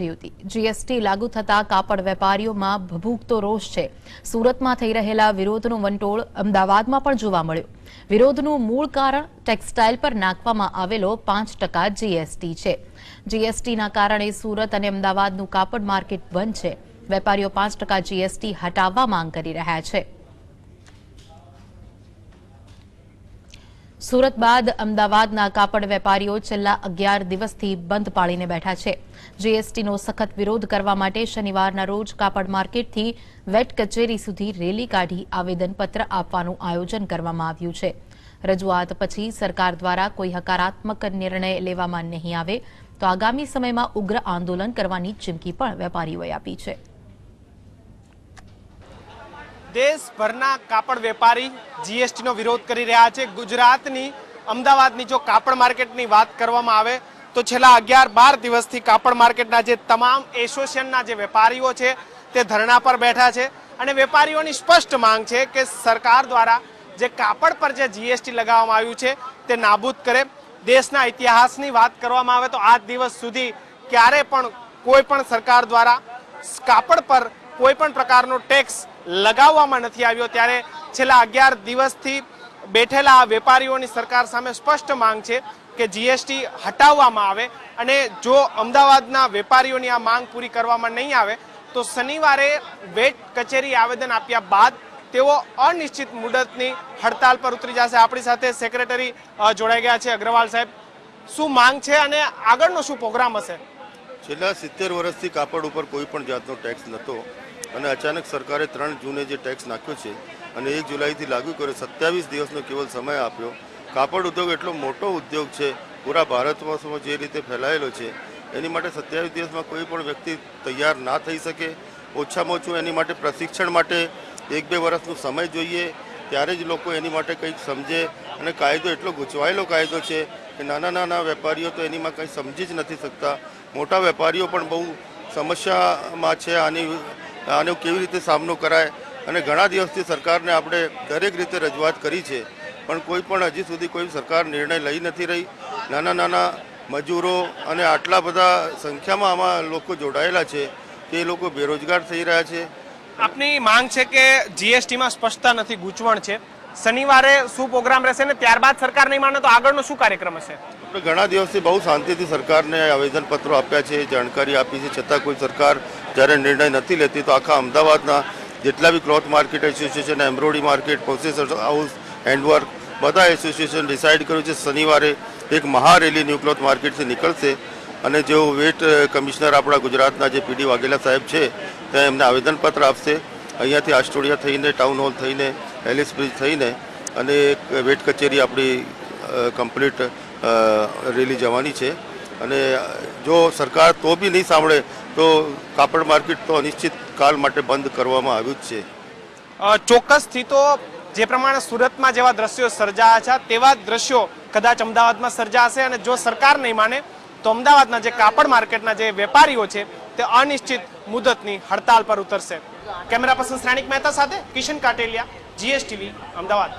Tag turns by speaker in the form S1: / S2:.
S1: પહોંચી હતી। જીએસટી લાગુ થતા કાપડ વેપારીઓમાં ભભૂકતો રોષ છે। સુરતમાં થઈ રહેલા વિરોધનો વંટોળ અમદાવાદમાં પણ જોવા મળ્યો। વિરોધનું મૂળ કારણ ટેક્સટાઇલ પર નાખવામાં આવેલો 5% જીએસટી છે। જીએસટીના કારણે સુરત અને અમદાવાદનું કાપડ માર્કેટ બંધ છે। વેપારીઓ 5% જીએસટી હટાવવા માંગ કરી રહ્યા છે। સુરત બાદ અમદાવાદના કાપડ વેપારીઓ છેલ્લા 11 દિવસથી બંધ પાળીને બેઠા છે। જીએસટીનો સખત વિરોધ કરવા માટે શનિવારના રોજ કાપડ માર્કેટથી વેટ કચેરી સુધી રેલી કાઢી આવેદનપત્ર આપવાનું આયોજન કરવામાં આવ્યું છે। રજૂઆત પછી સરકાર દ્વારા કોઈ હકારાત્મક નિર્ણય લેવામાં નહીં આવે તો આગામી સમયમાં ઉગ્ર આંદોલન કરવાની ચીમકી પણ વેપારીઓએ આપી છે।
S2: દેશભરના કાપડ વેપારી જીએસટીનો વિરોધ કરી રહ્યા છે। ગુજરાતની અમદાવાદની જો કાપડ માર્કેટની વાત કરવામાં આવે તો છેલ્લા 11-12 દિવસથી કાપડ માર્કેટના જે તમામ એસોસિએશનના જે વેપારીઓ છે તે ધરણા પર બેઠા છે અને વેપારીઓની સ્પષ્ટ માંગ છે કે સરકાર દ્વારા જે કાપડ પર જે જીએસટી લગાવવામાં આવ્યું છે તે નાબૂદ કરે। દેશના ઇતિહાસની વાત કરવામાં આવે તો આજ દિવસ સુધી ક્યારે પણ કોઈ પણ સરકાર દ્વારા કાપડ પર કોઈ પણ પ્રકારનો ટેક્સ લગાવવામાં નથી આવ્યો, ત્યારે છેલ્લા 11 દિવસથી બેઠેલા વેપારીઓની સરકાર સામે સ્પષ્ટ માંગ છે કે જીએસટી હટાવવામાં આવે અને જો અમદાવાદના વેપારીઓની આ માંગ પૂરી કરવામાં નહીં આવે તો શનિવારે વેટ કચેરી આવેદન આપ્યા બાદ તેઓ અનિશ્ચિત મુદતની હડતાલ પર ઉતરી જશે। આપણી સાથે સેક્રેટરી જોડાઈ ગયા છે। અગ્રવાલ સાહેબ, શું માંગ છે અને આગળનો શું પ્રોગ્રામ હશે?
S3: છેલ્લા 70 વર્ષથી કાપડ ઉપર કોઈ પણ જાતનો ટેક્સ નહોતો અને અચાનક સરકારે 3 જૂને જે ટેક્સ નાખ્યો છે અને 1 જુલાઈથી લાગુ કર્યો, 27 દિવસનો કેવલ સમય આપ્યો। કાપડ ઉદ્યોગ એટલો મોટો ઉદ્યોગ છે, પૂરા ભારતમાં જે રીતે ફેલાયેલો છે, એની માટે 27 દિવસમાં કોઈ પણ વ્યક્તિ તૈયાર ના થઈ શકે। ઓછામાં ઓછું એની માટે પ્રશિક્ષણ માટે 1-2 વર્ષનો સમય જોઈએ, ત્યારે જ લોકો એની માટે કંઈક સમજે। અને કાયદો એટલો ગૂંચવાયેલો કાયદો છે કે નાના નાના વેપારીઓ તો એનીમાં કંઈ સમજી જ નથી શકતા। મોટા વેપારીઓ પણ બહુ સમસ્યામાં છે। આનો કેવી રીતે સામનો કરાય અને ઘણા દિવસથી સરકારને આપણે દરેક રીતે રજૂઆત કરી છે, પણ કોઈ પણ હજી સુધી કોઈ સરકાર નિર્ણય લઈ નથી રહી। નાના નાના મજૂરો અને આટલા બધા સંખ્યામાં આમાં લોકો જોડાયેલા છે કે એ લોકો બેરોજગાર થઈ રહ્યા છે।
S2: આપની માંગ છે કે જીએસટીમાં સ્પષ્ટતા નથી, ગૂંચવણ છે। શનિવારે શું પ્રોગ્રામ રહેશે ને ત્યારબાદ સરકાર નહીં માને તો આગળનો શું કાર્યક્રમ હશે?
S3: આપણે ઘણા દિવસથી બહુ શાંતિથી સરકારને આવેદનપત્રો આપ્યા છે, જાણકારી આપી છે, છતાં કોઈ સરકાર જ્યારે નિર્ણય નથી લેતી તો આખા અમદાવાદના જેટલા બી cloth market association, embroidery market, processor house, handwork, બધા એસોસિએશન ડિસાઇડ કર્યું છે શનિવારે એક મહારેલી ન્યૂ ક્લોથ માર્કેટથી નીકળશે અને જેઓ વેટ કમિશનર આપણા ગુજરાતના જે પીડી વાઘેલા સાહેબ છે ત્યાં એમને આવેદનપત્ર આપશે। અહીંયાથી આસ્ટોડિયા થઈને, ટાઉન હોલ થઈને, એલિસ બ્રિજ થઈને અને એક વેટ કચેરી આપણી કમ્પ્લીટ રેલી જવાની છે અને જો સરકાર તો બી નહીં સાંભળે તો કાપડ માર્કેટ તો અનિશ્ચિત કાલ માટે બંધ કરવામાં આવ્યું જ છે।
S2: ચોક્કસથી તો જે પ્રમાણે સુરતમાં જેવા દ્રશ્યો સર્જાયા છે તેવા દ્રશ્યો કદાચ અમદાવાદમાં સર્જાશે અને જો સરકાર નહીં માને તો અમદાવાદના જે કાપડ માર્કેટના જે વેપારીઓ છે તે અનિશ્ચિત મુદતની હડતાલ પર ઉતરશે। કેમેરા પર્સન શ્રેણિક મહેતા સાથે કિશન કાટેલિયા, જીએસટીવી, અમદાવાદ।